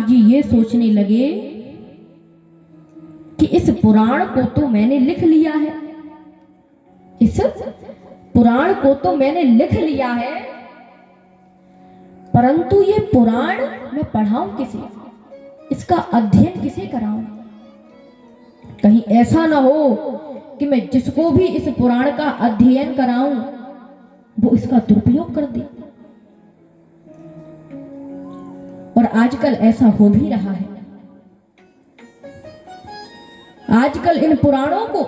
जी ये सोचने लगे कि इस पुराण को तो मैंने लिख लिया है, इस पुराण को तो मैंने लिख लिया है, परंतु ये पुराण मैं पढ़ाऊं किसे, इसका अध्ययन किसे कराऊं। कहीं ऐसा ना हो कि मैं जिसको भी इस पुराण का अध्ययन कराऊं वो इसका दुरुपयोग कर दे। और आजकल ऐसा हो भी रहा है। आजकल इन पुराणों को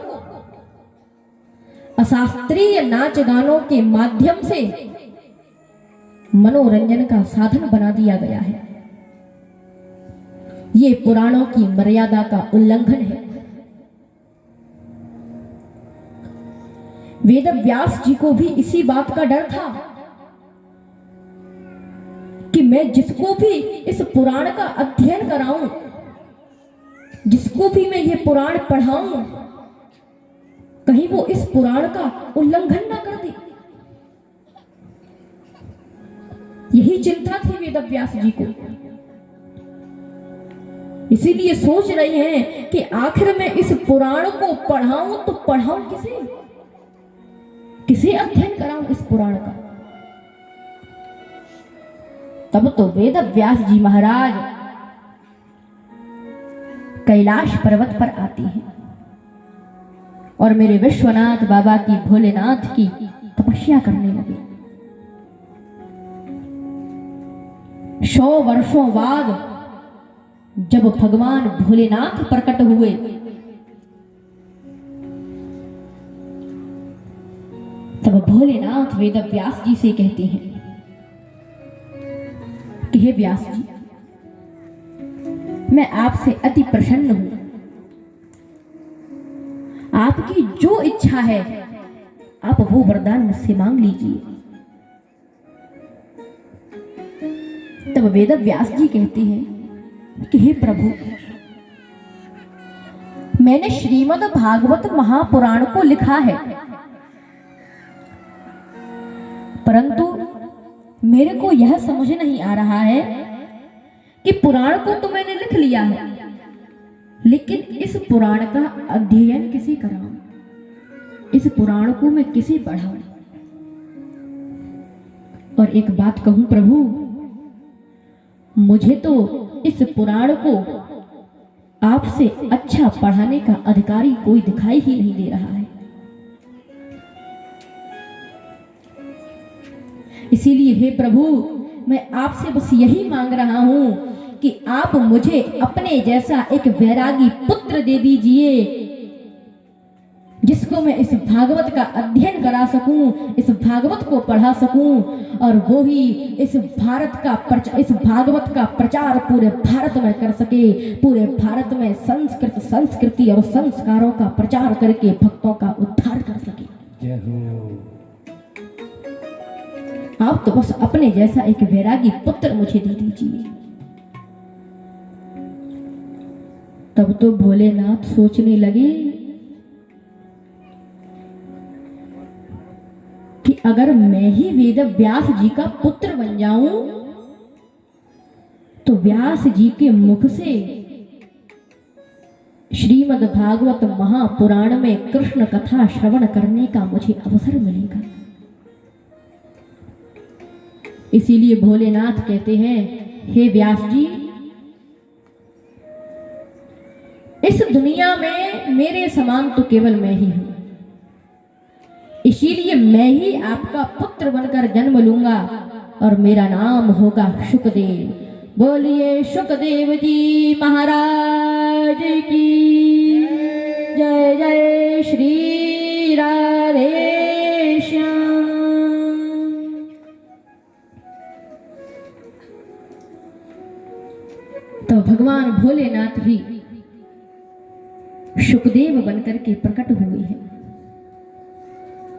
अशास्त्रीय नाच गानों के माध्यम से मनोरंजन का साधन बना दिया गया है। ये पुराणों की मर्यादा का उल्लंघन है। वेद व्यास जी को भी इसी बात का डर था कि मैं जिसको भी इस पुराण का अध्ययन कराऊं, जिसको भी मैं ये पुराण पढ़ाऊं, कहीं वो इस पुराण का उल्लंघन ना कर दे। यही चिंता थी वेद व्यास जी को। इसीलिए सोच रहे हैं कि आखिर मैं इस पुराण को पढ़ाऊं तो पढ़ाऊं किसे, किसे अध्ययन कराऊं इस पुराण का। तब तो वेद व्यास जी महाराज कैलाश पर्वत पर आती हैं और मेरे विश्वनाथ बाबा की, भोलेनाथ की तपस्या करने लगे। 100 वर्षों बाद जब भगवान भोलेनाथ प्रकट हुए तब भोलेनाथ वेद व्यास जी से कहते हैं कि हे व्यास जी, मैं आपसे अति प्रसन्न हूं। आपकी जो इच्छा है आप वो वरदान मुझसे मांग लीजिए। तब वेद व्यास जी कहते हैं कि हे प्रभु, मैंने श्रीमद् भागवत महापुराण को लिखा है, परंतु मेरे को यह समझ नहीं आ रहा है कि पुराण को तो मैंने लिख लिया है, लेकिन इस पुराण का अध्ययन किसे कराऊं, इस पुराण को मैं किसे पढ़ाऊं। और एक बात कहूं प्रभु, मुझे तो इस पुराण को आपसे अच्छा पढ़ाने का अधिकारी कोई दिखाई ही नहीं दे रहा है। इसीलिए हे प्रभु, मैं आपसे बस यही मांग रहा हूं कि आप मुझे अपने जैसा एक वैरागी पुत्र दे दीजिए, जिसको मैं इस भागवत का अध्ययन करा सकूं, इस भागवत को पढ़ा सकूं, और वो ही इस भागवत का प्रचार पूरे भारत में कर सके, पूरे भारत में संस्कृति और संस्कारों का प्रचार करके भक्तों का उद्धार कर सके। आप तो बस अपने जैसा एक वैरागी पुत्र मुझे दे दीजिए। तब तो भोलेनाथ सोचने लगे कि अगर मैं ही वेद व्यास जी का पुत्र बन जाऊं तो व्यास जी के मुख से श्रीमद् भागवत महापुराण में कृष्ण कथा श्रवण करने का मुझे अवसर मिलेगा। इसीलिए भोलेनाथ कहते हैं, हे व्यास जी, इस दुनिया में मेरे समान तो केवल मैं ही हूं, इसीलिए मैं ही आपका पुत्र बनकर जन्म लूंगा और मेरा नाम होगा शुकदेव। बोलिए शुकदेव जी महाराज की जय। जय श्री राधे श्याम। तो भगवान भोलेनाथ भी शुकदेव बनकर के प्रकट हुए हैं।